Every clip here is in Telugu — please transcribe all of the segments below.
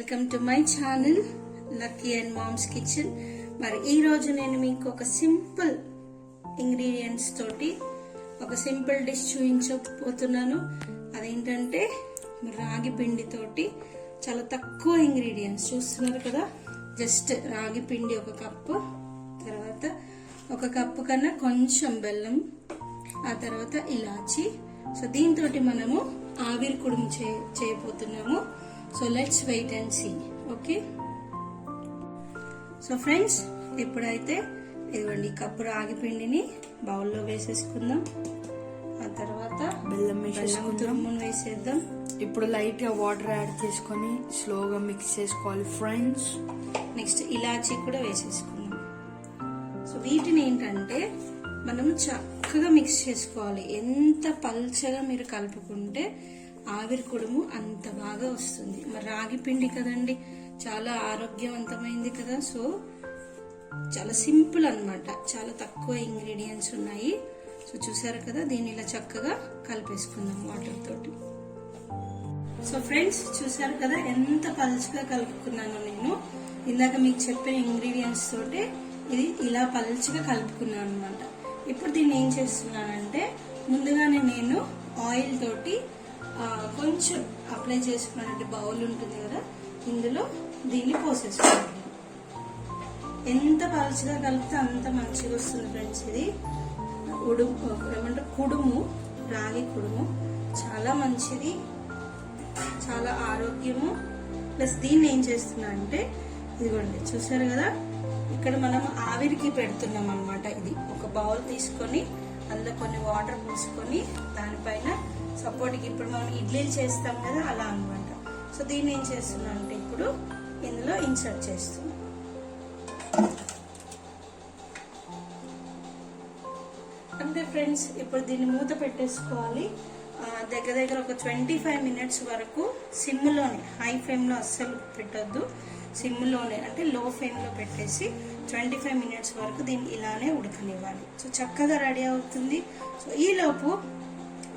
Welcome to my channel Lucky and mom's kitchen. మరి ఈ రోజు నేను మీకు ఒక సింపుల్ ఇంగ్రీడియంట్స్ తోటి ఒక సింపుల్ డిష్ చూపించబోతున్నాను. అదేంటంటే రాగి పిండి తోటి చాలా తక్కువ ఇంగ్రీడియంట్స్ చూస్తున్నారు కదా. జస్ట్ రాగి పిండి ఒక కప్పు, తర్వాత ఒక కప్పు కన్నా కొంచెం బెల్లం, ఆ తర్వాత ఇలాచి. సో దీంతో మనము ఆవిరి కుడుము చేయబోతున్నాము. So let's wait and see. Okay, so friends ఇప్పుడైతే ఇదిగోండి కప్పు రాగి పిండిని బౌల్లో వేసేసుకుందాం. ఆ తర్వాత బెల్లం తురుమును వేసేద్దాం. ఇప్పుడు లైట్ గా వాటర్ యాడ్ చేసుకొని స్లోగా మిక్స్ చేసుకోవాలి ఫ్రెండ్స్. నెక్స్ట్ ఇలాచీ కూడా వేసేసుకుందాం. సో వీటిని ఏంటంటే మనం చక్కగా మిక్స్ చేసుకోవాలి. ఎంత పల్చగా మీరు కలుపుకుంటే ఆవిరి కుడుము అంత బాగా వస్తుంది. మరి రాగి పిండి కదండి, చాలా ఆరోగ్యవంతమైంది కదా. సో చాలా సింపుల్ అన్నమాట, చాలా తక్కువ ఇంగ్రీడియంట్స్ ఉన్నాయి. సో చూసారు కదా, దీన్ని ఇలా చక్కగా కలిపేసుకుందాం వాటర్ తోటి. సో ఫ్రెండ్స్ చూసారు కదా ఎంత పల్చగా కలుపుకున్నాను నేను. ఇందాక మీకు చెప్పిన ఇంగ్రీడియంట్స్ తోటి ఇది ఇలా పల్చగా కలుపుకున్నాను అనమాట. ఇప్పుడు దీన్ని ఏం చేస్తున్నానంటే ముందుగానే నేను ఆయిల్ తోటి కొంచెం అప్లై చేసుకున్నట్టు బౌల్ ఉంటుంది కదా, ఇందులో దీన్ని పోసేసుకున్నాను. ఎంత పలుచగా కలిపితే అంత మంచిగా వస్తుంది ఫ్రెండ్స్. ఇది ఏమంటారు కుడుము, రాగి కుడుము చాలా మంచిది, చాలా ఆరోగ్యము. ప్లస్ దీన్ని ఏం చేస్తున్నా అంటే ఇదిగోండి చూసారు కదా, ఇక్కడ మనం ఆవిరికి పెడుతున్నాం అనమాట. ఇది ఒక బౌల్ తీసుకొని అందులో కొన్ని వాటర్ పోసుకొని దానిపైన సపోర్ట్కి ఇప్పుడు మనం ఇడ్లీలు చేస్తాం కదా అలా అనమాట. సో దీన్ని ఏం చేస్తున్నా అంటే ఇప్పుడు ఇందులో ఇన్సర్ట్ చేస్తున్నాం. అంతే ఫ్రెండ్స్, ఇప్పుడు దీన్ని మూత పెట్టేసుకోవాలి. దగ్గర ఒక 25 minutes వరకు సిమ్లోనే, హై ఫ్లేమ్లో అస్సలు పెట్టొద్దు, సిమ్లోనే అంటే లో ఫ్లేమ్లో పెట్టేసి 25 minutes వరకు దీన్ని ఇలానే ఉడకనివ్వాలి. సో చక్కగా రెడీ అవుతుంది. సో ఈలోపు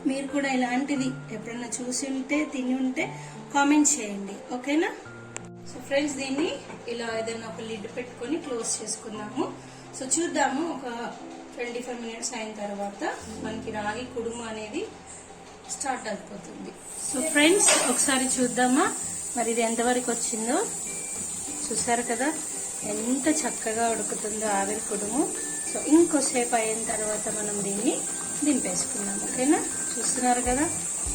మీరు కూడా ఇలాంటిది ఎప్పుడైనా చూసి ఉంటే తిని ఉంటే కామెంట్ చేయండి, ఓకేనా. సో ఫ్రెండ్స్ దీన్ని ఇలా ఏదైనా ఒక లిడ్ పెట్టుకొని క్లోజ్ చేసుకుందాము. సో చూద్దాము ఒక 25 minutes అయిన తర్వాత మనకి రాగి కుడుము అనేది స్టార్ట్ అయిపోతుంది. సో ఫ్రెండ్స్ ఒకసారి చూద్దామా మరి ఇది ఎంతవరకు వచ్చిందో. చూసారు కదా ఎంత చక్కగా ఉడుకుతుందో ఆవిరి కుడుము. సో ఇంకోసేపు అయిన తర్వాత మనం దీన్ని దింపేసుకుందాం, ఓకేనా. చూస్తున్నారు కదా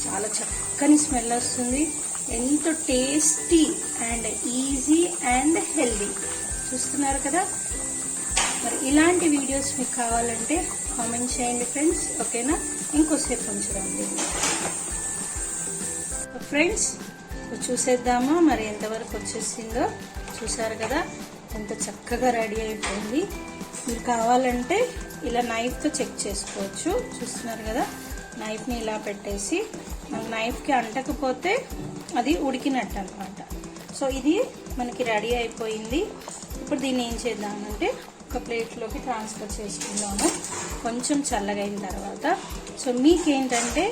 చాలా చక్కని స్మెల్ వస్తుంది, ఎంతో tasty and easy and healthy. చూస్తున్నారు కదా. మరి ఇలాంటి వీడియోస్ మీకు కావాలంటే కామెంట్ చేయండి ఫ్రెండ్స్, ఓకేనా. ఇంకోసేపు ఉంచుదాం దీన్ని. ఫ్రెండ్స్ చూసేద్దామా మరి ఎంతవరకు వచ్చేసిందో. చూసారు కదా ఎంత చక్కగా రెడీ అయిపోయింది. మీరు కావాలంటే ఇలా నైఫ్తో చెక్ చేసుకోవచ్చు. చూస్తున్నారు కదా, నైఫ్ని ఇలా పెట్టేసి మనకు నైఫ్కి అంటకపోతే అది ఉడికినట్టు అనమాట. సో ఇది మనకి రెడీ అయిపోయింది. ఇప్పుడు దీన్ని ఏం చేద్దామంటే ఒక ప్లేట్లోకి ట్రాన్స్ఫర్ చేసుకుందాము కొంచెం చల్లగైన తర్వాత. సో మీకేంటంటే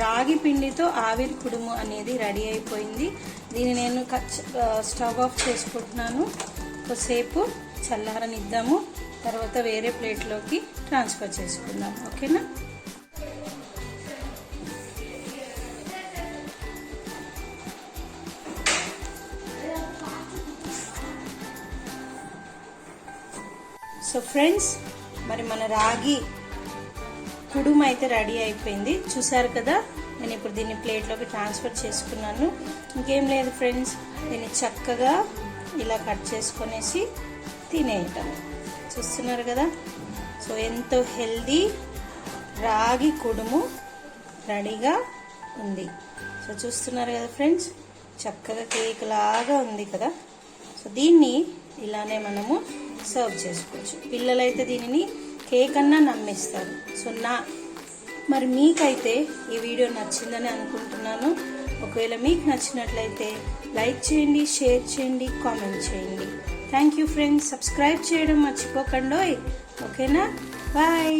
రాగి పిండితో ఆవిరి కుడుము అనేది రెడీ అయిపోయింది. దీన్ని నేను స్టవ్ ఆఫ్ చేసుకుంటున్నాను. కొద్దిసేపు చల్లారనిద్దాము, తర్వాత వేరే ప్లేట్లోకి ట్రాన్స్ఫర్ చేసుకుందాం, ఓకేనా. సో ఫ్రెండ్స్ మరి మన రాగి కుడుము అయితే రెడీ అయిపోయింది. చూసారు కదా, నేను ఇప్పుడు దీన్ని ప్లేట్లోకి ట్రాన్స్ఫర్ చేసుకున్నాను. ఇంకేం లేదు ఫ్రెండ్స్, దీన్ని చక్కగా ఇలా కట్ చేసుకొనేసి తినేయటం. చూస్తున్నారు కదా, సో ఎంతో హెల్దీ రాగి కుడుము రెడీగా ఉంది. సో చూస్తున్నారు కదా ఫ్రెండ్స్, చక్కగా కేక్ లాగా ఉంది కదా. సో దీన్ని ఇలానే మనము సర్వ్ చేసుకోవచ్చు. పిల్లలైతే దీనిని కేక్ అన్నా నమ్మేస్తారు. సో మరి మీకైతే ఈ వీడియో నచ్చిందని అనుకుంటున్నాను. ఒకవేళ మీకు నచ్చినట్లయితే లైక్ చేయండి, షేర్ చేయండి, కామెంట్ చేయండి. Thank you friends. సబ్స్క్రైబ్ చేయడం మర్చిపోకండి, ఓకేనా. బాయ్.